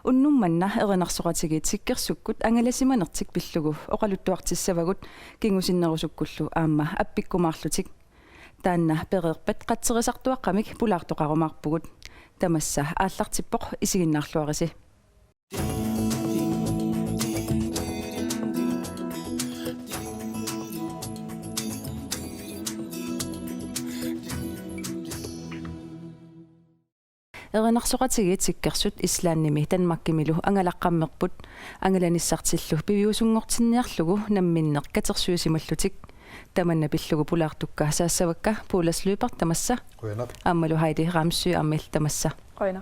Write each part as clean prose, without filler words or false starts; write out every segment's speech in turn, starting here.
Unnummanna erinarsoqatigit sikkersukkut angalasimanertik pillugu oqaluttuartissavagut kingusinnerusukkullu aamma appikkumaarlutik taanna pereerpat qatserisartuaqqamik pulaartoqarumaarpugut tamassa aallartippoq isiginnaarluarisi erinarsoqatigit sikkersut islaannimi tanmakkimilu angalaqqammerput angalanissartillu piviusungortinniarlugu namminneq katersuusimullutik tamanna pillugu pulaartukka saassavakka puulaslüüpar tamassa aammalu haidi raamsy ammil tamassa qoina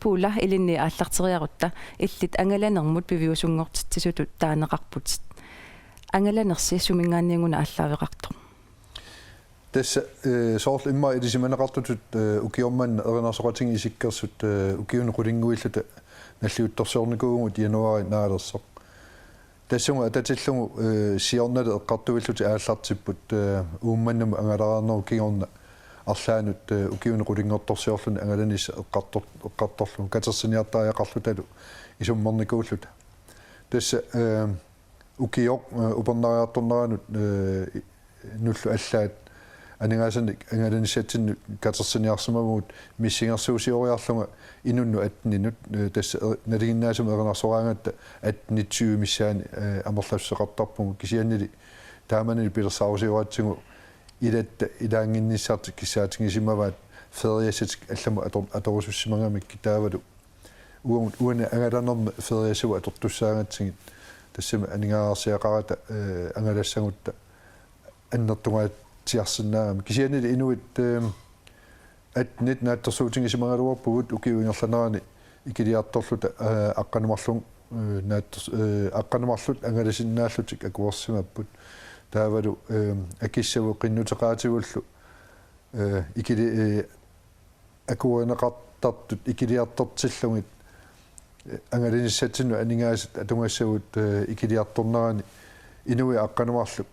puula ilinni aallarteriarutta illit angalanermut piviusungortittisutut taaneqarput angalanersi sumingaannianguna aalлaaveqartor tässä soorl imma idisimaneqartutut ukiorman erinarsoqatingi isikkersut ukiun qulinguilluta nalliuttorsoornikuugut januari naalersoq tassunga atatillugu siornale eqqartuvilluti aallartipput uummannam angalaraarneru kigorna arlaanut ukiun qulingortorsiorlun angalanis eqqartorlu katersiniartaajaqarlutalu isummarnikuulluta tässä ukioq upernariartorneranut nullu allaat aningaasanik angalanissatsinnu katersiniarsumagut missingersuusioriarlunga inunnu atninut tassa naliginnaasum erinarsoraangatta atnitsuu missaani amerlasseqartarpugu kisiannili taamanili pilersaarusiuratsingu ilatta ilaanginnissartik kissaatingisimavaat feriasatik allamu atorusussimangami kitaavalu uuna angalanerma feriasugu atortussaangatsigit tassama aningaarsiaqarata angalassangutta annertungaat tiarsinnaam kisiannili inuit atnit naattersuutingisimagaluarpugut ukiuingerlanerani ikiliartorluta aqqanumarlung aqqanumarlut angalasinnaаллутик akuorsimapput taavalu akissavu qinnuteqaatigullu ikili akuuineqartartut ikiliartortillungit angalinissatsinnu aningaasat atungassavut ikiliartornerani inui aqqanumarluk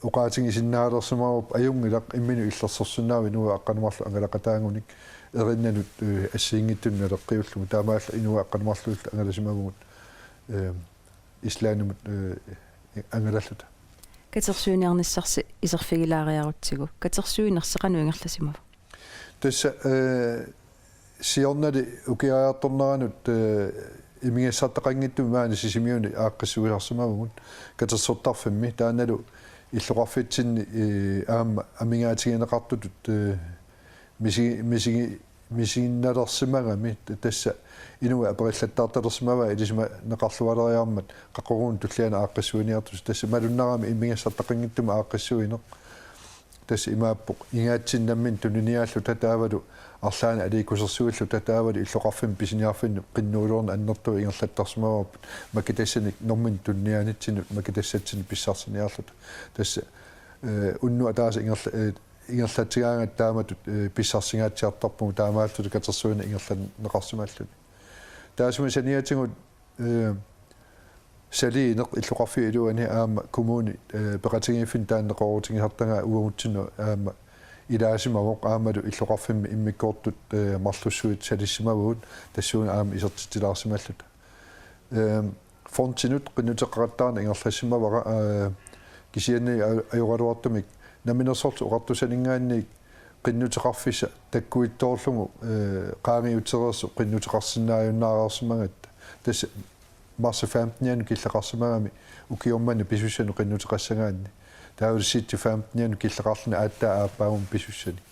uqaatingisinnaalersumaarup ajungilaq imminu illersersunnaami nuga aqqanumarlu angalaqataangunik erinnanut assiingittunna leqqiullugu taamaalla inuga aqqanumarluullu angalasimagugut islaanumut angalalluta katersuuniarnissarsi iserfigilaariarutsigu katersuinerseqanuingerlasimavu tassa siornali ukiaartorneranut imigassartaqanngittum maani sisimiuni aaqqissugilarsumagugut katersortarfammi taanalu illuqarfitsinni aamma amingaatigineqartutut misiginnalersimagami tassa inuga aperillattaartalersimava ilisma neqarlualeriarmat qaqqoruun tulliana aaqqissuiniartus tassa malunnarami imigassartaqangittuma aaqqissuineq tassa imaappoq ingaatsinnammin tuniniaallu tataavalu arlaana aliikusersuillu tataavalu illuqarfim pisiniarfinnu qinnuuluorna annertu ingerlattarsimavaaput makitassani normin tunniaanitsinu makitassatsin pissarsiniarlut tassa unnu ataasa ingerlatigaangat taamatut pissarsingaatiartarpugu taamaallut katersuina ingerlanneqarsimaalluni taasuma saniatigut saliineq illuqarfi iluani aama kommuni peqatigiiffin taanneqorutingihartanga uagutsinnu aama ilaasimagoq aamalu illuqarfimmi immikkoortut marlussuit salissimavuut tassuuna aama isertitilaarsimallut fontinut qinnuteqqarattaarna ingerlassimavaqa kisianni ajuqaluartumik naminersortu oqartusaningaanniik qinnuteqarfissa takkuittoorlugu qaangiuteriерсу qinnuteqarsinnaajunnaarersimagat tassa marsa 15 killeqarsimagami ukiormanni pisussanu qinnuteqassagaanni taavul 15 killeqarluna aattaa aappaagun pisussani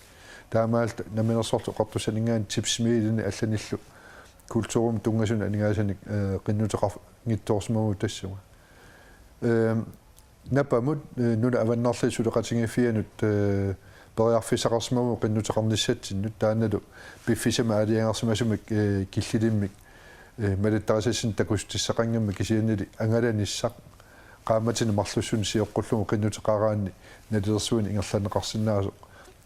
taamaalta naminersortu oqartusaningaan tipsmiilini allanillu kulturum tungasun aningaasani qinnuteqarngittoorsimagu tassuga napamut nuna avannarli suleqatingifianut periarfisaqarsimagu qinnuteqarnissatsinut taanalu piffisama aliangarsimasumik killilimmik малиттарисасин такустиссақангамма кисианнили ангаланиссақ qaamatin marlussun siоққуллугу qinnuteqaraanni nalilерсуини ингерланеқарсинаасо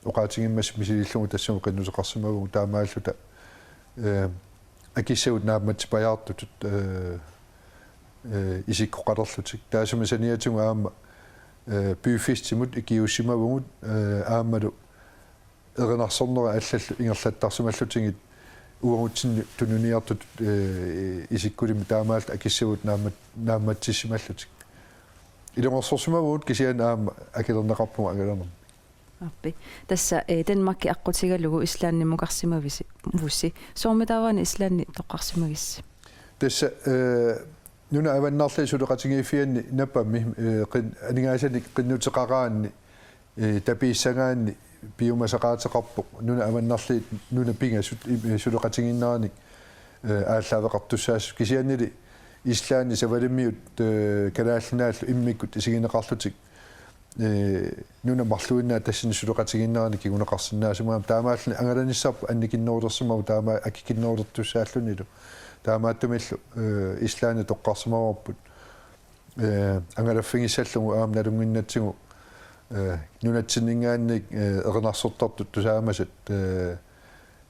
оqaатингиммас мисилиллугу тассугу qinnuteqarsimagу таамааллута акиссагут наамматипаяартутут исиккоқалерлутик таасума саниатугу аама бюффистимут икиуссимавгут аамалу эринарсорнера аллаллу ингерлаттарсумаллутингит уурутсинни тунуниартут исиккулими таамаалт акиссагут наамматсиссималлутик илонгорсорсумавуут кисиан аама акилернеқарпуга агалернер аппи тасса Денмарки аққутигалугу ислааннимукарсимависи мусси соормитааваани ислаанни тоққарсимагисси тасса нуна аваннарли сулеқатигииффианни наппамми анигаасани қиннутеқараанни тапииссагаанни биумасақаатеқарпоқ нуна аваннарли нуна пингасут сулеқатигиннааник ааллаавеқартуссаас кисианнили ислаанни савалиммиут калааллинааллу иммиккут исигинеқарлутик нуна марлуиннаа тассини сулеқатигиннааник кигунеқарсинаасумаам таамааллани ангаланиссарпу анникинноордерсимау таама акикинноордертуссааллунилу таамааттумиллу ислаани тоққарсимаварпут ангалаффигиссаллугу аам налунгиннатсигу нунатсиннингаанник эрнарсортартут тусаамасат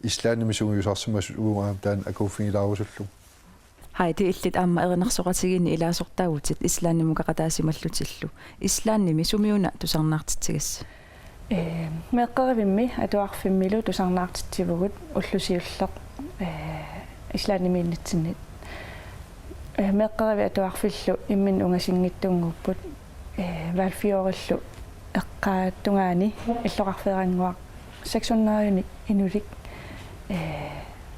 ислааними сугуйусарсимасут угаам таан акууффигилаарусуллу хайти иллит аама эрнарсоқатигинни илаасортаагутит ислааннимукақатаасималлутиллу ислаанними сумиуна тусарнаартитсигасса меққаривимми атуарфиммилу тусарнаартитсивгут уллусиуллеқ ислааннимииннитсиннит меққариви атуарфиллу иммин унгасингиттунгуппут валфиориллу эққааттунгаани иллоқарфеерангуақ 600 инулик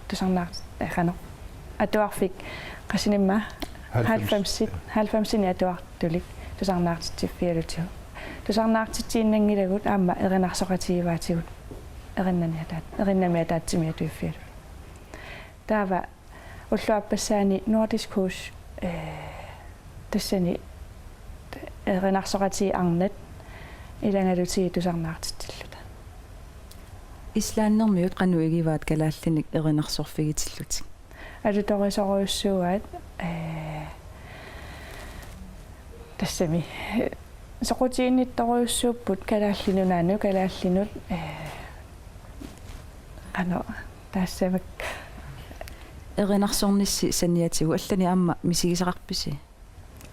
тусарнаарт ахано атуарфик қасинимма 90 атуартулик тусарнаартитсиффиалутиу тусарнаартитсииннангилагут аама эринарсоқатигиваатигут эриннамиатаатсимиатуиффиалу таава уллуаппассаани Nordisk Hus тассани эринарсоқатиги арнат илангалутиги тусарнаартиттиллута ислааннэрмиут qannuigivаат калааллиник эринарсорфигитиллутик алуторисоруйуссууаат тассами соқутииннитторуйуссууппут калааллинунаану калааллинут тассамак эринарсорнисси саниатигу аллани аама мисигисақарписи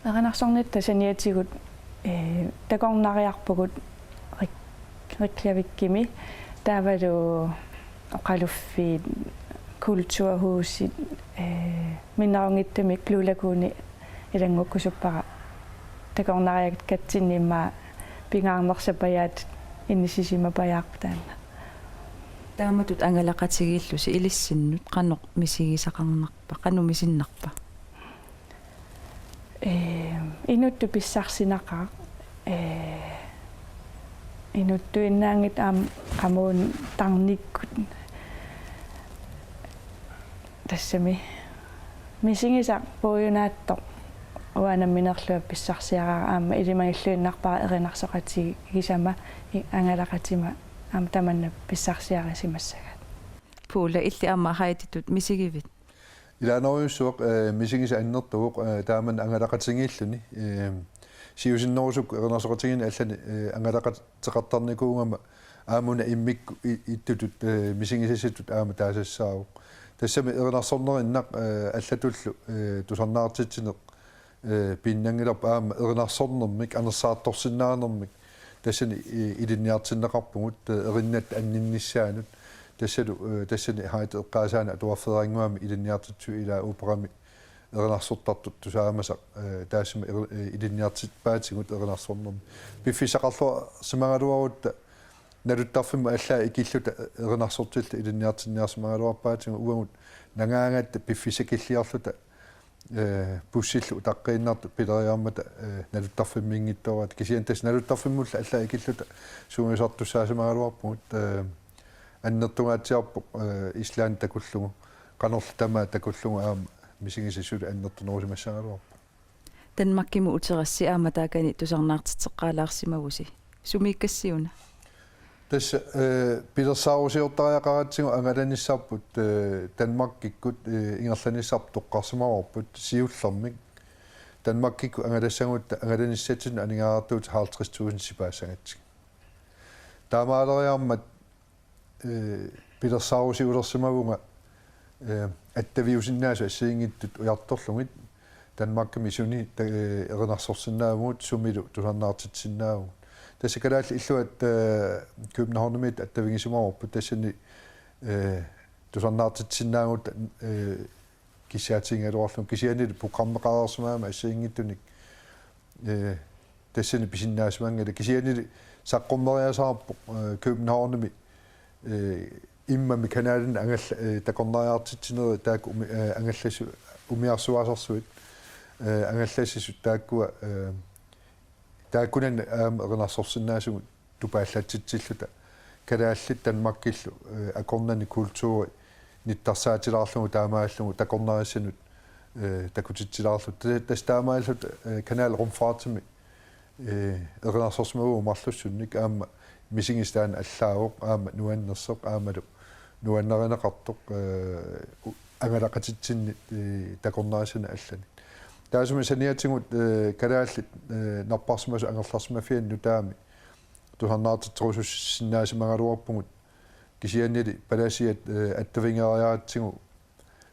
эринарсорнитта саниатигут такорнариарпугут рикклавиккими таавалу оқалуффи культурхусит миннерунгиттумик лулагууни илангуккусуппара такорнариагт катсиннимаа пингаарнерсапаяат иннисисимапаяарпутаана тааматут ангалақатигииллуси илиссиннут қаноқ мисигисақарнарпа қану мисиннарпа инутту писсарсинақаа инутту иннаангит аам қамуун тарниккут тассами мисигиса поюнаатто уанамминерлуа писсарсиараа аама илимагиллуиннарпара эринарсоқатиги кисама ангалақатима аама таманна писсарсиарисимассагат пуула илли аама хаититут мисигивит илаанеруйуссуоқ мисигиса аннертуоқ тааман ангалақатингииллуни сиусиннерусук эринарсоқатигини аллани ангалақатеқартарникуунгама аамуна иммикку иттутут мисигисассатут аама таасассаавоқ тассами эринарсорнериннақ аллатуллу тусарнаартитсинеқ пиннангилап аама эринарсорнермик анерсаатторсиннаанермик тассани илинниартиннеқарпугут эриннат аннинниссаанут тассани хаит эққаасаана атуарфераангуами илинниартитсу ила уперами эринарсортартут тусаамасақ таассами илинниартитпаатигут эринарсорнерми пиффисақарлуа симагалуарутта налуттарфимма аллаа икиллута эринарсортилта илинниартинниарсимагалуарпаатигу уагут нагаангатта пиффисакиллиарлута буссиллу таққииннарту пилериармата налуттарфиммингиттораат кисиан тас налуттарфиммулла аллаа икиллута суумисартуссаасимагалуарпугут аннертунгаатсиарпу ислаан такуллугу канорл тамаа такуллугу аама мисигисассула аннертунерусимассагалуарпу Денмаркиму утерасси аама таакани тусарнаартитеққалаарсимагуси сумииккассиуна тасса пилерсаарусиортариақаратсигу ангаланиссарпут Данмаркиккут ингерланиссарп тоққарсимаварпут сиуллэрмик Данмаркикку ангалассагуутта ангаланиссатсин анингаартуут 50,000 сипаассагатсиг таамаалериармат пилерсаарусиулерсимавунга аттавиусиннаасу ассиингиттут уярторлугит Данмаркми суни эринарсорсиннаавгут сумилу тусарнаартитсиннаавгут тассакалаалли иллуат Københavnмит аттавигисимаварпут тассани тусарнаартитсинаагут кисиатингалуарлун кисианили программеқараарсимаама ассиингиттуник тассани писиннаасмаангала кисианили саққуммериасаарпо Københavnми иммами канаалин ангал такорнариартитсинери таак ангалласу умиарсуасарсуит ангаллассисут тааккуа тааккунан эрнарсорсиннаасугут тупааллатситсиллута калааллит танмаккиллу акорнани культури ниттарсаатилаарлугу таамааллугу такорнариссанут такутитсилаарлут тастаамааллут канаал румфаатими эрнарсорсмагу марлуссунник аама мисингистаан аллаагоқ аама нуаннерсоқ аамалу нуаннеринеқартоқ ангалақатитсинни такорнариссана аллани таасуми саниатсигут калааллит нарпарсимасу ангерларсимафианну таами тусарнаартитсерусуссиннаасимагалуарпугут кисианнили паласиат аттавингериаатсигу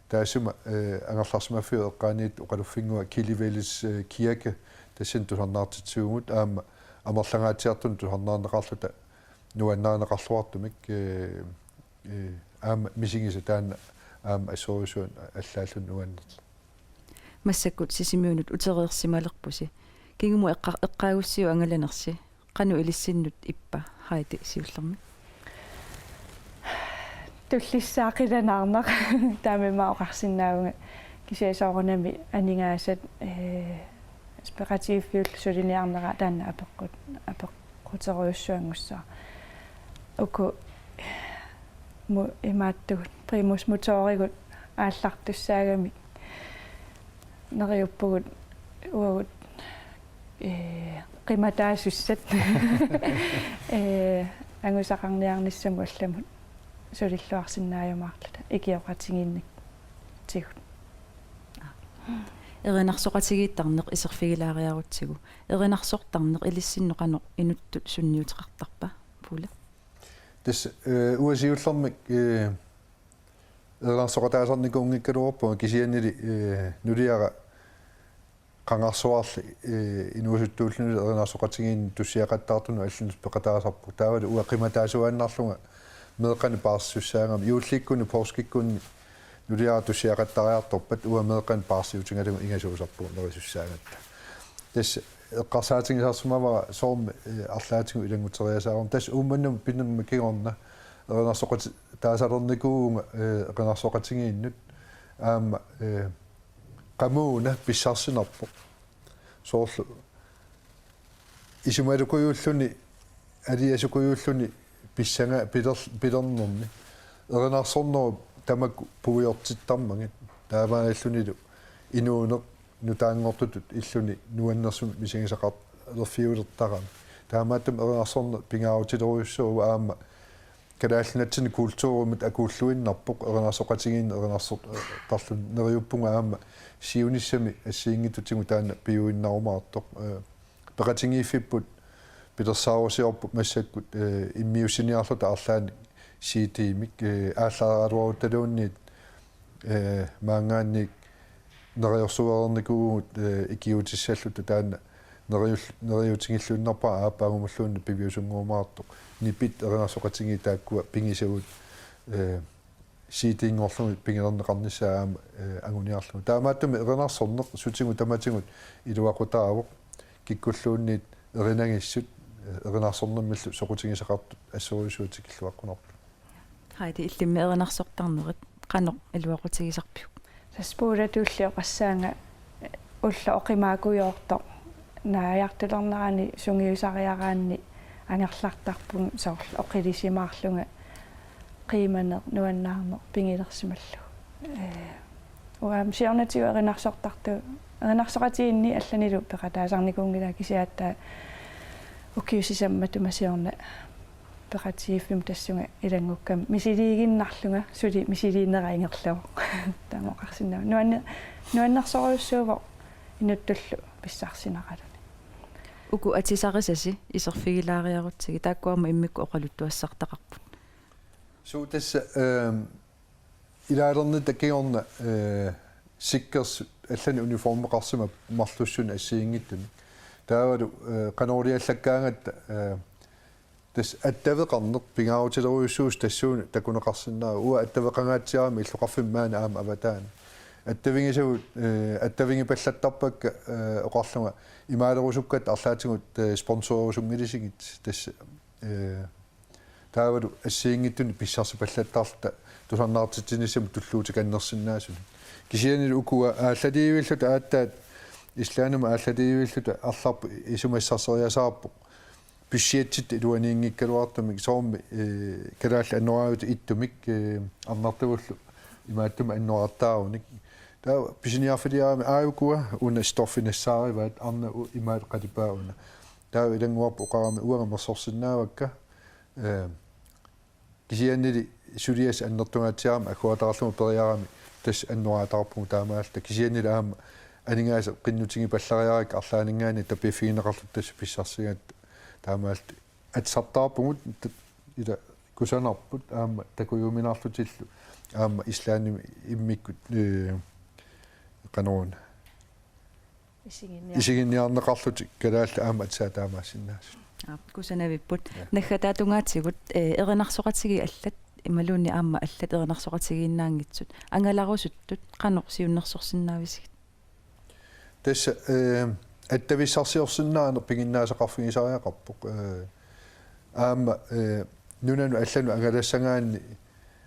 таасума ангерларсимафиу эққааниит оқалуффингуа киливелис киака тассан тусарнаартитсуугут аама амерлангаатиартун тусарнаарнеқарлута нуаннаарнеқарлуартумик аама мисингиса таана аама ассоорисуун аллааллун нуаннерт массаккут сисимиунут утериерсималерпуси кигуму эққаагуссиу ангаланерси qanu ilissinut ippa haiti siullermi туллиссаақиланаарнақ таамимаоқарсинаагунга кисиасаорунами анингаасат спекативфиул сулиниарнера таанна апеққутериуссуангуссаа уку му имааттугут примус моторигут ааллартуссаагами нериуппугут уагут qimataasussat ангусақарниарниссаму алламут сулиллуарсиннааюмаарлута икиоқатигиинник тигут эринарсоқатигииттарнеқ исерфигилаариарутсигу эринарсортарнеқ илиссинноқанеқ инуттут сунниутеқартарпа пула тас уасиуллэрмик эринарсоқатаасарникуунгиккалуарпу кисианнили нулиара qangarsuarli inuusuttuulluni erinaarsoqatigiin tussiaqattaartunu allunus peqataasarpu taavali uaqimataasuannarlunga meeqani paarsussaangam yuullikkuni porskikkunni nuliara tussiaqattariartorpat ua meeqani paarsiutingalugu ingasuusarpu nerisussaangatta tas eqqarsaatingisaarsumavara soormi arlaatigu ilanguteriasaarum tas uumannum pinnamma kigorna erinaarsoqati taasalernikууga erinaarsoqatigiinnut aama qamuuna pissarsinarpo soorlu isumalukuyuulluni aliasukuyuulluni pissanga pilernerni erinaarsorneru tamak puiortittarmangit taamaallunilu inuuneq nutaangortutut illuni nuannersum misingisaqart erfiulertarami taamaatam erinaarsorne pingaarutileruussuu aama kalaallunatsini kultuurumut akuulluinnarpoq erinaarsoqatigiin erinaarsortarlun neriuppunga aama siunissami assiingitutigu taana piuinnarumaartoq peqatingiifipput pilersaarusiorput massakkut immiussiniarluta arlaani siitiimik ааллааралуаруталуунниит маангаанник нериорсуерникуугут икиутиссаллута таана нериутингиллууннарпаа аапаагумуллуунни пивиусунгуумаартоq нипит эринарсоqatiги тааккуа пингисагут сиитингорлуми пингернеқарнissaама агуниарлугу таамааттуми эринарсорнеқ сутигу таматигут илуақутаавоқ киккуллуунниит эринагиссут эринарсорнэммиллу соқутигисақартут ассоорисуутикиллуаққунарпу haiti illимми эринарсортарнерит qanoq илуақутигисарпиу таспуулатууллио qassаанга улла оқимаакуйоорто нааяартулернерани сунгиусариараанни ангерлартарпун соорлу оқилисимаарлунга qimane nuannаарneq pingilерсималлу уам сиорнатиу эринарсортарту эринарсоqatigiinni алланилу пеqataasarnikuungila кисиаатта укиусисаммату масиорна пеqatigiiffim тассунга илангуккам мисилиигиннарлунга сули мисилииннераингерлаву таамоqarsinnaa нуаннерсоруйуссуува инуттуллу писсарсинаралуни уку атисарисаси исерфигилаариарутсиги тааккуама иммикку оқалуттуассартақарпут so tässä ilaalerni takkiorna sikkers allani uniformeqarsima marlussun assiingittumi taavalu qanoriallakkaangatta тас аттавеқарнеқ пингаарутилеруйуссуус тассуун такунеқарсинаа уа аттавеқангаатсиарами иллоқарфиммаана аама аватаан аттавингисагут аттавингипаллаттарпакка оқарлунга имаалерусуккат арлаатингут спонсорерусунгилисигит тасса таавалу ассиингиттуни писсарсипаллаттаарлта тусарнаартитсинисам туллуутиканнерсинаасуни кисианил укуа аалладиивиллут ааттаат ислаанума аалладиивиллут арларп исумассарсериасаарпоқ писсиатсит илуаниингиккалуартумик соорми калаалла аннуаавут иттумик арнартугуллу имааттума аннуартааруник таа писиниарфилиарами аавукуа уна стоффинассаариваат арна имаат qatipaauna таа илангуарпу оқарами уангамерсорсинаавакка кисианнили сулиас аннертунгаатсиарами акуатарлума периарами тас аннуаатаарпу таамаалта кисианнили аама анингааса qinнутиги паллариарик арлаанингаани таппифигинеқарлу тас писсарсигаат таамаалт атсартаарпугут ила кусанарпут аама такуйуминарлутиллу аама ислааними иммиккут канон исигинниарнеқарлут калаалла аама атсаа таамаассиннаас кусанавиппут наггатаатунгаатсигут эринарсоқатиги аллат ималуунни аама аллат эринарсоқатигииннаангитсут ангаларусуттут қанеқ сиуннерсорсинаависигит тасса аттависсарсиорсинаанер пигиннаасақарфигисариақарпоқ аама нунану аллану ангалассангаанни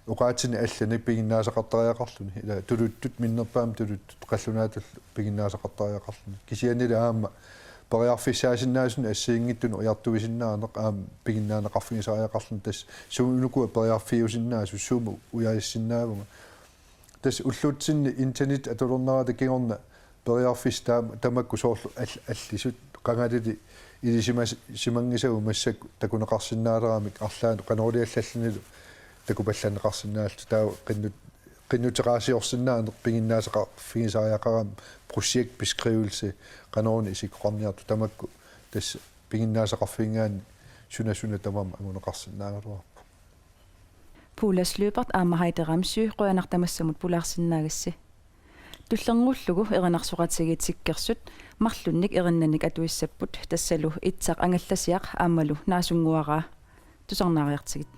уqaатини аллани пигиннаасақартариақарлуни ила тулуттут миннерпаам тулуттут қаллунаатул пигиннаасақартариақарлуни кисианили аама периарфиссаасиннаасуни ассиингиттуну уяртуисиннаанеқ аама пигиннаанеқарфигисариақарлуни тас суунукуа периарфиусиннаасу сууму уяиссиннаавунга тас уллуутсинни интернет атулернерата кигорна периарфис тамакку соорлу аллисут qangalili илисимас симангисагу массак такунеқарсинаалерамик арлаан каноолиаллаллунилу такупалланеқарсинааллу таа qinnuteqaasiorsinnaanеқ пигиннаасеқар фигисариақарам project beskrivelse qanooni isikoqarniartu tamakku tas пигиннаасеқарфингаани суна тамам агунеқарсинаагалуарпу пулас løbert аама хайтерамсу қуянартамассамут пулаарсиннаагасси туллернгуллугу эринарсоқатигитсиккерсут марлунник эриннаник атуиссаппут тассалу итсақ ангалласиақ аамалу наасунгуараа тусарнаариартигит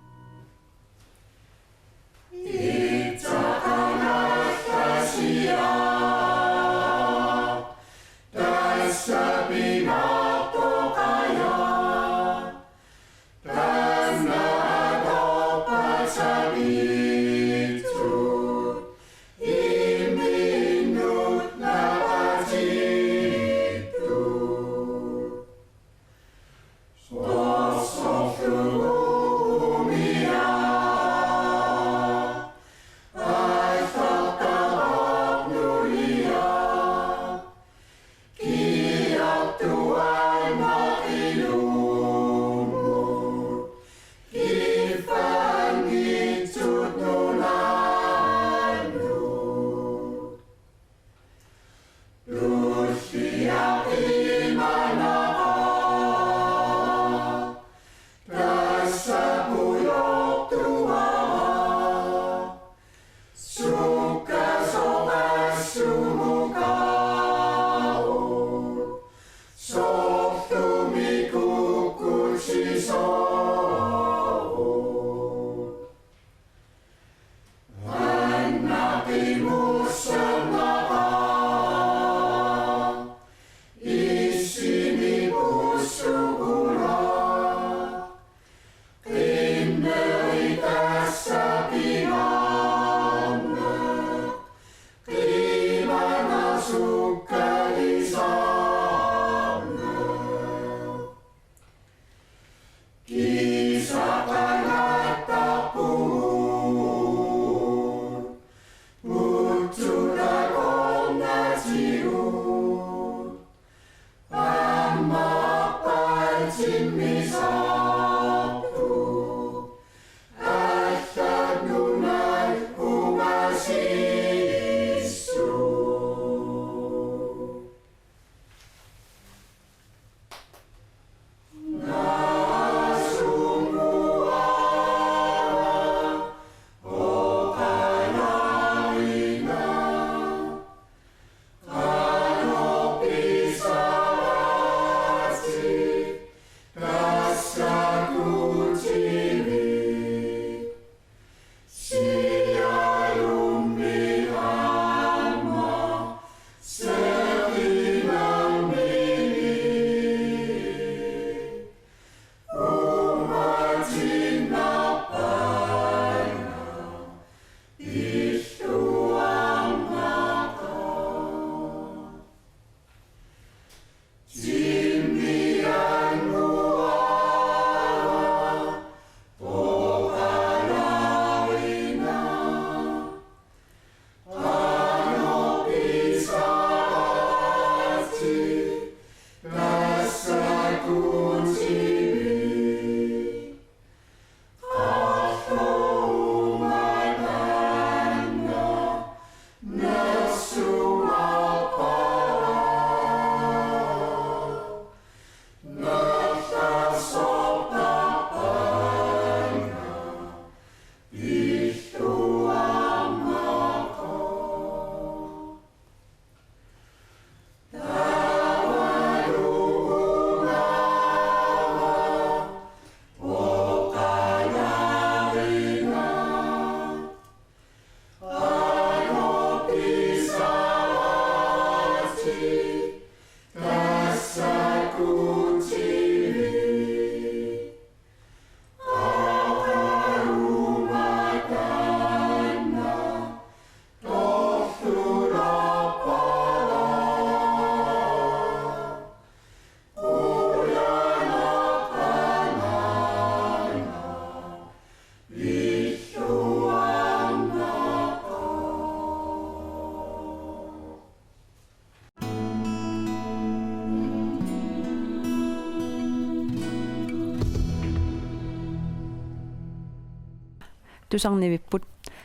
тусарнивиппут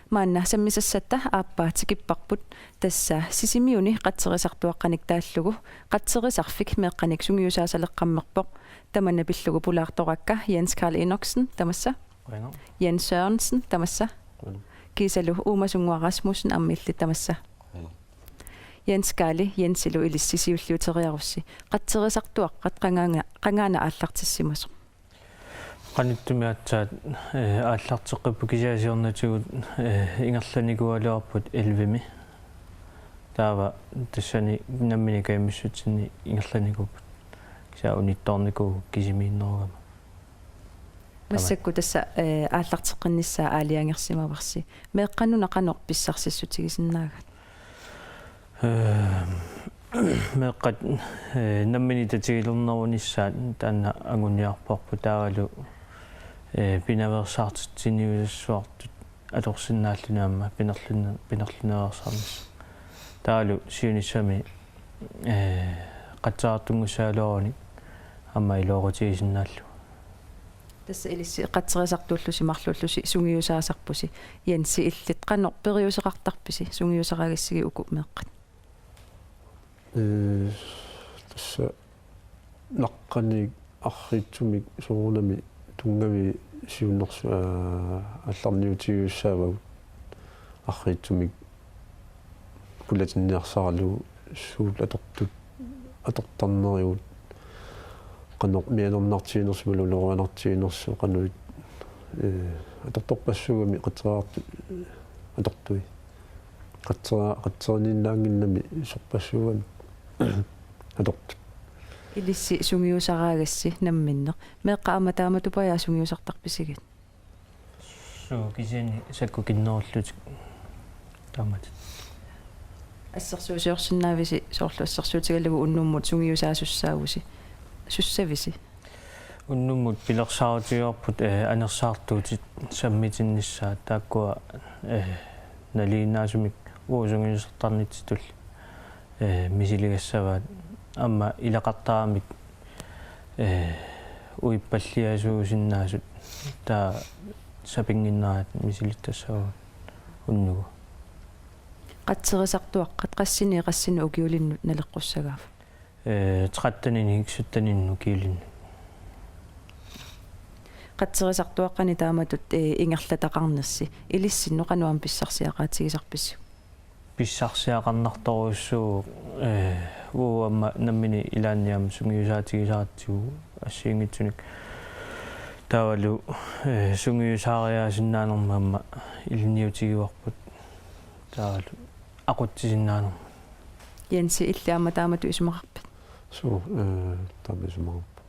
маанна саммисассатта ааппаатикиппарпут тасса сисимиуни қатсерисартуаққаник тааллугу қатсерисарфик меэққаник сунгиусаасалеққаммерпоқ таманна пиллугу пулаарторакка Jens Carl Enoksen тамасса Jens Sørensen тамасса кисалу уумасунгуа Rasmussen аммилли тамасса Jens Carli Jensilu илиссисиуллиутериарусси қатсерисартуаққат қангаана ааллартиссимасо qanittimiatsaat ааллартеққиппу кисаасиорнатигут ингерланикуалуарпут 11ми таава тассани наммини каимиссутсини ингерланикуппут киса унитторникуу кисимииннеругама массакку тасса ааллартеққинниссаа аалиангерсимаварси меэққануна қанор писсарсиссутигисиннаага меэққат наммини татигилернерунissaat таанна агуниарпорпу таавалу пинаверсаартитсиниусуартут аторсиннааллунаама пинерлунеерсарнис таалу сиунissami қатсаартунгусаалоони амма илоорутигисиннааллу тасса илисси қатсерисартууллуси марлууллуси сунгиусаасарпуси Jensi иллит қанор периусеқартарписи сунгиусарагиссиги уку меэққат тасса наққаник арритсумик суунами тунгами сиуннерсу алларниутигуссаавагут арритсумик пулатинниарсаарлу суул атортарнериут qanor mianornartiinersumululuruanartiinersu qanuit atortorpassugami qatseraartu atortui qatserinnaanginnami sorpassugami atortu илисси сунгиусарааgassi намминне меэққа аматааматупая сунгиусартарписигит суу кисини сакку киннеруллутик таамат ассерсуусиорсинаависи соорлу ассерсуутигаллагу уннуммут сунгиусаасуссаавуси суссависи уннуммут пилерсаартиорпут анерсаартуутит саммитиннissaа тааккуа налиинаасумик уусунгиусертарнитситул мисилигассаваат амма илақартарамик уиппаллиасуусиннаасут таа сапингиннаат мисилиттассаваа уннугу қатсерисартуаққат qassini qassini ukiulinnut налеққуссагаав тқаттанини иксуттанинну киилинну қатсерисартуаққани тааматут ингерлатақарнерси илиссинноқануам писсарсиақаатигисарписсу писсарсиақарнарторуссуу уамма наммини илаанниам сунгиусаатигисаартигу ассиингитсуник таавалу сунгиусаариаасиннаанермаамма илниутигуарпут таавалу aqutsisinnaanerma Jensi illiamma taamatu isumaqarpit суу таамисумарпа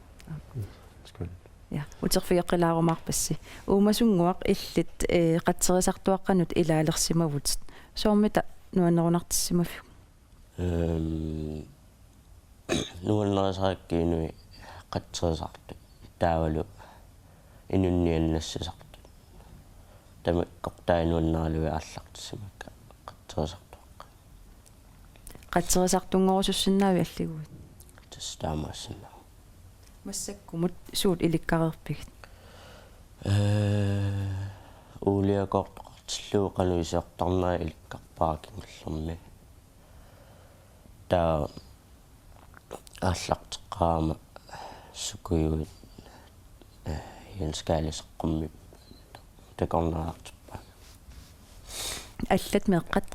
скал ja uterfiaqilaarumaarpassi uumasunnguaq illit qatserisaartuaqqanut ilaalersimavut soormita nuannerunartissimafiu nuannerisaqakkiinui qatserisartu taavalu inunniannassisartu tamakkortaanuanneraluga aallartissimakka qatserisartuaqqa qatserisaartunngorussunnaavi alliguut tastaamaassinna массаккумут суут иликкарерпигит уулиакортоқартиллуу кануисеортарнаа иликкарпаакингерлэрми таа ааллартеққаама сукуйуит Jens Carlisеққумми такорнаартиппа аллат меққат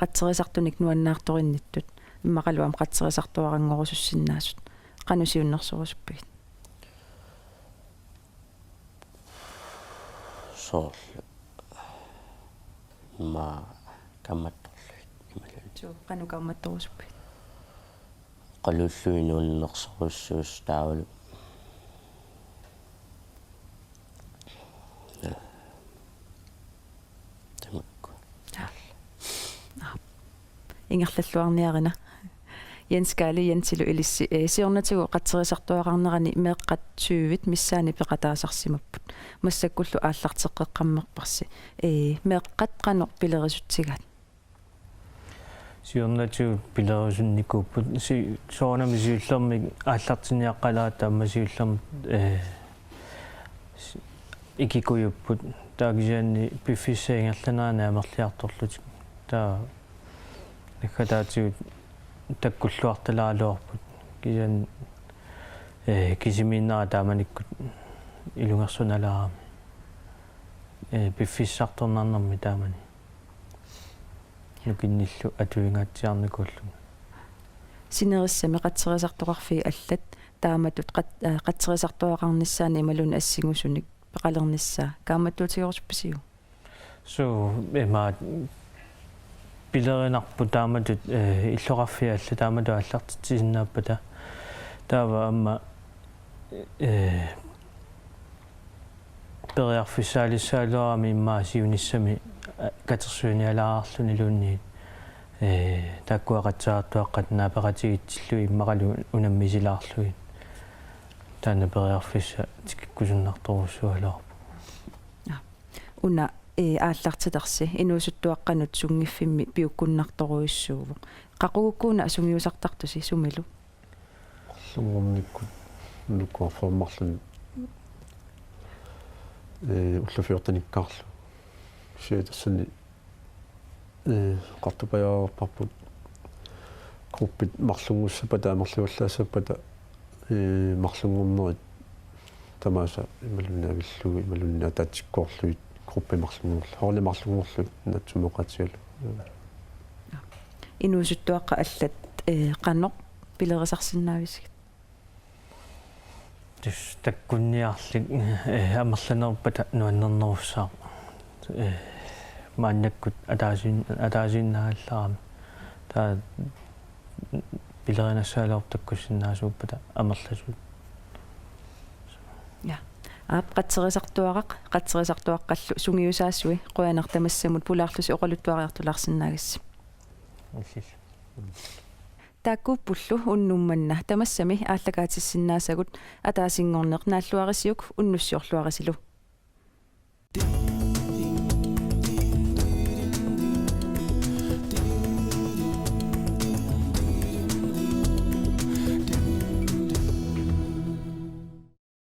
qatserisaartunik nuannaartorinnittut иммақалуам qatserisaartuarangorussussиннаасут qanusиуннэрсорусуппигит соорлу ма камматторлуит ималун суу qanukaamattorusupпигит qalulluinuunnersorussуус таавалу тамакку ингерллуарниарина Jens Carl Jensilu ilissi siornatigu qatserisaartuaqarnerani meeqqat syyvit missaani peqataasarsimapput massakkullu aallarteqqeqqammerparsi meeqqat qanor pilerisutsigat сиорнатигут пилерусунникууппут соонами сиуллермик ааллартиниаққалаата аммасиуллерм икикуйуппут таагисианни пиффиссаингерланаана амерлиарторлутик таа наккатаатигут таккуллуарталаалуарпут кисиан кисиминнаа тааманиккут илунгерсуналаарами пиффиссарторнарнэрми таамани нукинниллу атуингаатсиарникууллу синериссами қатсерисартоқарфи аллат тааматут қатсерисартоақарниссаани ималун ассигусуник пеқалерниссаа кааматтуутигорспасиу so ма пилеринарпу тааматут иллоқарфиа алла таамату аллартитсиннааппата таава амма периарфиссаалиссаалуарами иммаасиуниссами катерсуиниалааарлуни луунни таккуақатсаартуаққат наапеқатигитсиллуи иммақалу унаммисилаарлуи таана периарфисса тиккусуннарторуссуалаарпу уна ааллартитерси инуусуттуаққанут сунгиффимми пиуккуннарторуиссууву қақугуккууна асунгиусартартуси сумилу луморниккут нукуарфермарлун уллуфиортаниккаарлу сиатассани qартупаяарпарпут группит марлунгуссапа таамерлуаллаассаппата марлунгорнерит тамааса ималунавиллуги ималунна таатиккоорлуит группи марлунгорла хоорли марлунгорлу натсумоқатсиалу инуусуттуаққа аллат қанеқ пилерисарсинаависгит тус таккунниарлик амерланерпата нуаннернеруссаа мааннаккут атаасиннааллаарами таа пилеринасаалоор таккуссиннаасууппата амерласут я қатсерисартуаққаллу сунгиусаассуи қуянертамассамут пулаарлуси оқалуттуариартулаарсинаагасси аллил тааккууппуллу уннумманна тамассами ааллакаатиссиннаасагут атаасингорнеқ нааллуарисиук уннуссиорлуарисилу